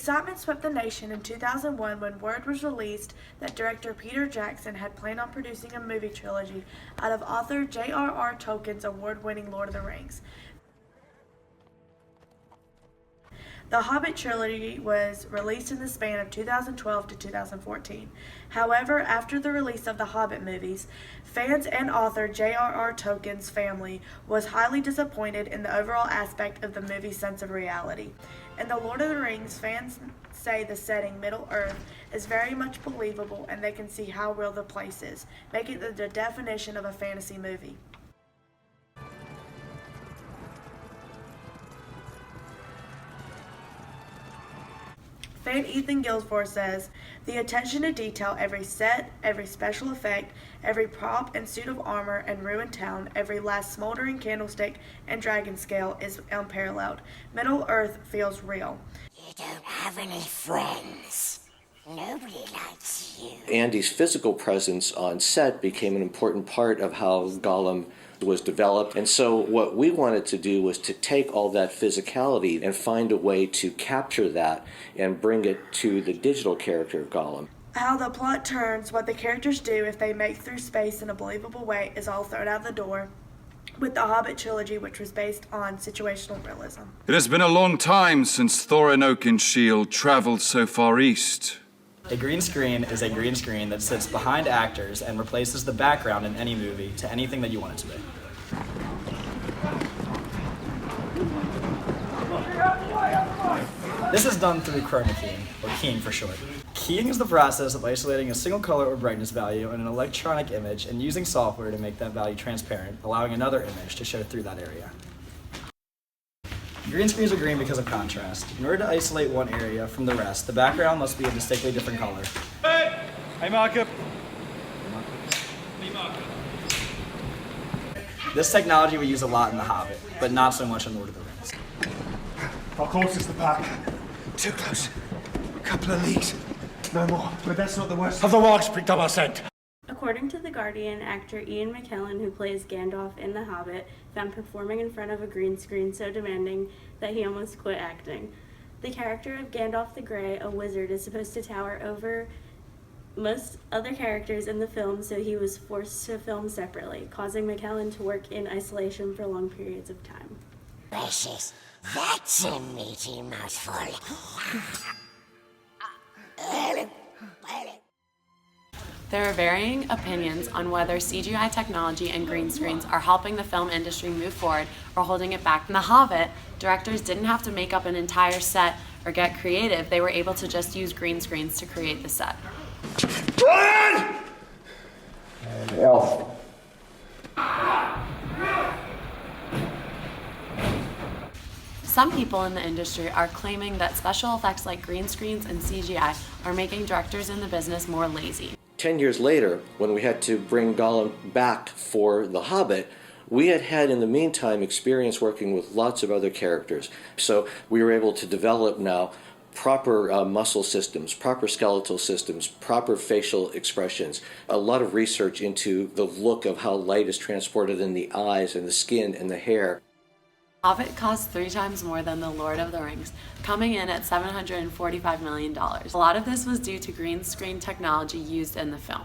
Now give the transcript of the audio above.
Excitement swept the nation in 2001 when word was released that director Peter Jackson had planned on producing a movie trilogy out of author J.R.R. Tolkien's award-winning Lord of the Rings. The Hobbit trilogy was released in the span of 2012 to 2014. However, after the release of the Hobbit movies, fans and author J.R.R. Tolkien's family was highly disappointed in the overall aspect of the movie's sense of reality. In The Lord of the Rings, fans say the setting, Middle-earth, is very much believable and they can see how real the place is, making it the definition of a fantasy movie. Fan Ethan Gilsford says, "The attention to detail, every set, every special effect, every prop and suit of armor and ruined town, every last smoldering candlestick and dragon scale is unparalleled. Middle-earth feels real." You don't have any friends. Nobody likes you. Andy's physical presence on set became an important part of how Gollum was developed. And so what we wanted to do was to take all that physicality and find a way to capture that and bring it to the digital character of Gollum. How the plot turns, what the characters do if they make through space in a believable way is all thrown out the door with the Hobbit trilogy, which was based on situational realism. It has been a long time since Thorin Oakenshield traveled so far east. A green screen is a green screen that sits behind actors and replaces the background in any movie to anything that you want it to be. This is done through chroma keying, or keying for short. Keying is the process of isolating a single color or brightness value in an electronic image and using software to make that value transparent, allowing another image to show through that area. Green screens are green because of contrast. In order to isolate one area from the rest, the background must be a distinctly different color. Hey, Markup. This technology we use a lot in The Hobbit, but not so much in Lord of the Rings. How close is the pack? Too close. A couple of leagues. No more. But that's not the worst. Have the wargs picked up our scent? According to The Guardian, actor Ian McKellen, who plays Gandalf in The Hobbit, found performing in front of a green screen so demanding that he almost quit acting. The character of Gandalf the Grey, a wizard, is supposed to tower over most other characters in the film, so he was forced to film separately, causing McKellen to work in isolation for long periods of time. Precious, that's a meaty mouthful. There are varying opinions on whether CGI technology and green screens are helping the film industry move forward or holding it back. In The Hobbit, directors didn't have to make up an entire set or get creative. They were able to just use green screens to create the set. Run! And elf. Some people in the industry are claiming that special effects like green screens and CGI are making directors in the business more lazy. 10 years later, when we had to bring Gollum back for The Hobbit, we had in the meantime experience working with lots of other characters. So we were able to develop now proper muscle systems, proper skeletal systems, proper facial expressions, a lot of research into the look of how light is transported in the eyes and the skin and the hair. Hobbit cost 3 times more than The Lord of the Rings, coming in at $745 million. A lot of this was due to green screen technology used in the film.